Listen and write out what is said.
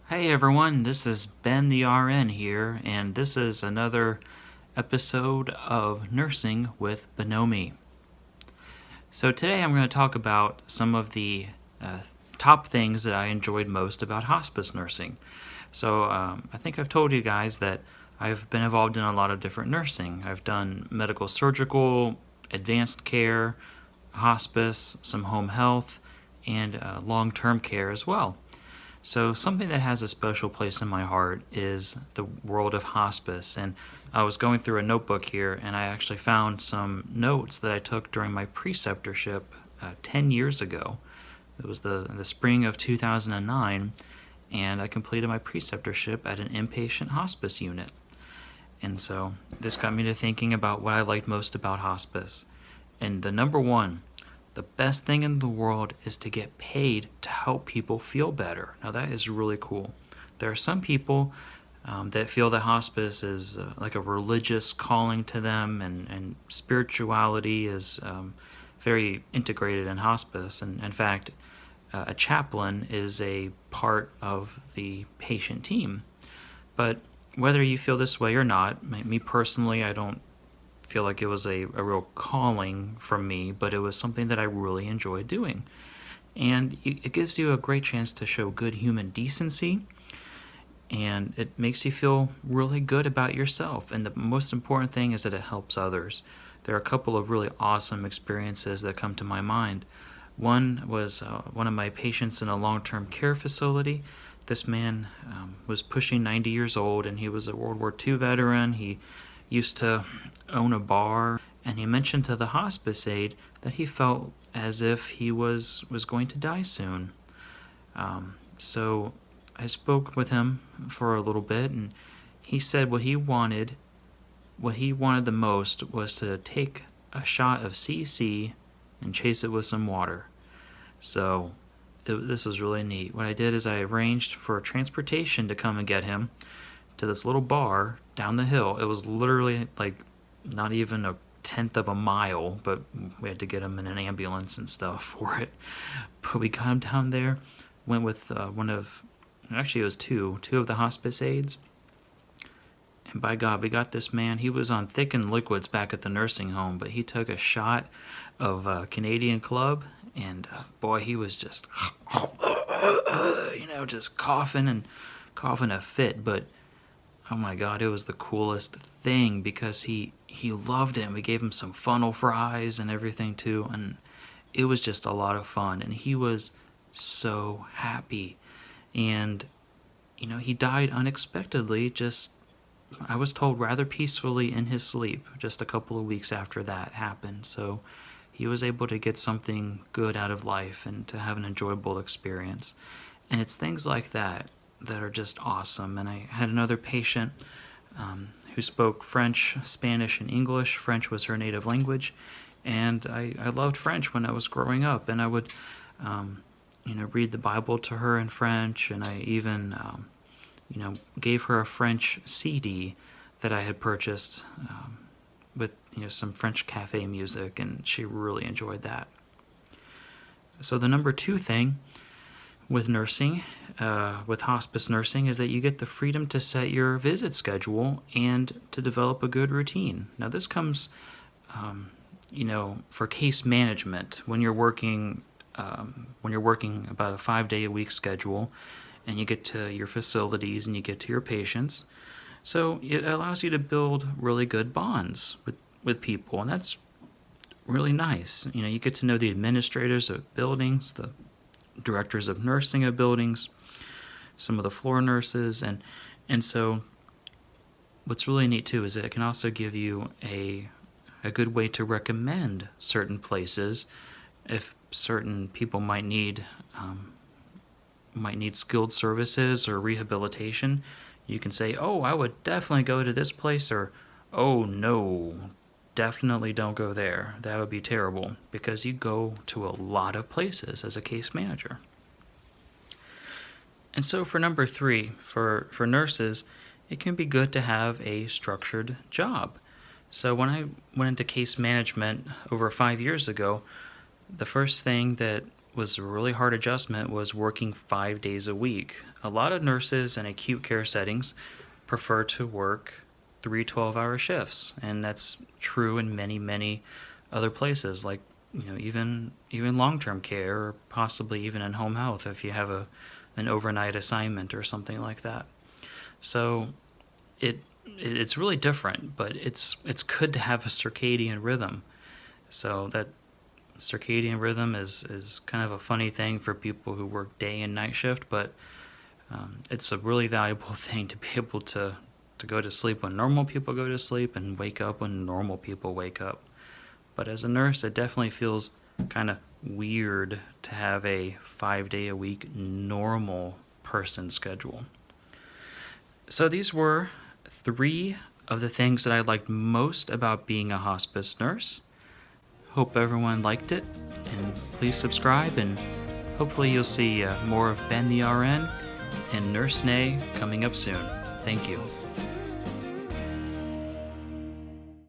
Hey everyone, this is Ben the RN here, and this is another episode of Nursing with Bonomi. So today I'm going to talk about some of the top things that I enjoyed most about hospice nursing. So I think I've told you guys that I've been involved in a lot of different nursing. I've done medical surgical, advanced care, hospice, some home health, and long-term care as well. So something that has a special place in my heart is the world of hospice. And I was going through a notebook here, and I actually found some notes that I took during my preceptorship 10 years ago. It was the spring of 2009, and I completed my preceptorship at an inpatient hospice unit. And so this got me to thinking about what I liked most about hospice. And the number one, the best thing in the world is to get paid to help people feel better. Now that is really cool. There are some people that feel that hospice is like a religious calling to them, and spirituality is very integrated in hospice. And in fact, a chaplain is a part of the patient team. But whether you feel this way or not, me personally, I don't feel like it was a real calling from me, but it was something that I really enjoyed doing. And it gives you a great chance to show good human decency, and it makes you feel really good about yourself. And the most important thing is that it helps others. There are a couple of really awesome experiences that come to my mind. One was one of my patients in a long-term care facility. This man was pushing 90 years old, and he was a World War II veteran. He used to own a bar, and he mentioned to the hospice aide that he felt as if he was going to die soon. So I spoke with him for a little bit, and he said what he wanted the most was to take a shot of CC and chase it with some water. So this was really neat. What I did is I arranged for transportation to come and get him to this little bar down the hill. It was literally like not even a tenth of a mile, but we had to get him in an ambulance and stuff for it. But we got him down there, went with actually it was two of the hospice aides. And by God, we got this man. He was on thickened liquids back at the nursing home, but he took a shot of Canadian Club, and boy, he was just, just coughing a fit. But oh my God, it was the coolest thing because he loved it. And we gave him some funnel fries and everything too, and it was just a lot of fun. And he was so happy. And he died unexpectedly, just, I was told, rather peacefully in his sleep just a couple of weeks after that happened. So he was able to get something good out of life and to have an enjoyable experience. And it's things like that are just awesome. And I had another patient who spoke French, Spanish, and English. French was her native language, and I loved French when I was growing up, and I would read the Bible to her in French, and I even gave her a French CD that I had purchased with some French cafe music, and she really enjoyed that. So the number two thing with nursing, with hospice nursing, is that you get the freedom to set your visit schedule and to develop a good routine. Now this comes, for case management when you're working about a 5-day-a-week schedule, and you get to your facilities and you get to your patients. So it allows you to build really good bonds with people, and that's really nice. You get to know the administrators of buildings, the directors of nursing of buildings, some of the floor nurses, and so what's really neat too is that it can also give you a good way to recommend certain places if certain people might need skilled services or rehabilitation. You can say, oh, I would definitely go to this place, or oh no, definitely don't go there. That would be terrible, because you go to a lot of places as a case manager. And so for number three, for nurses, it can be good to have a structured job. So when I went into case management over 5 years ago, the first thing that was a really hard adjustment was working 5 days a week. a lot of nurses in acute care settings prefer to work 3 12-hour shifts, and that's true in many, many other places, like even long-term care, or possibly even in home health if you have an overnight assignment or something like that. So it's really different, but it's good to have a circadian rhythm. So that circadian rhythm is kind of a funny thing for people who work day and night shift, but it's a really valuable thing to be able to go to sleep when normal people go to sleep and wake up when normal people wake up. But as a nurse, it definitely feels kind of weird to have a 5-day-a-week normal person schedule. So these were 3 of the things that I liked most about being a hospice nurse. Hope everyone liked it, and please subscribe, and hopefully you'll see more of Ben the RN and Nurse Nay coming up soon. Thank you.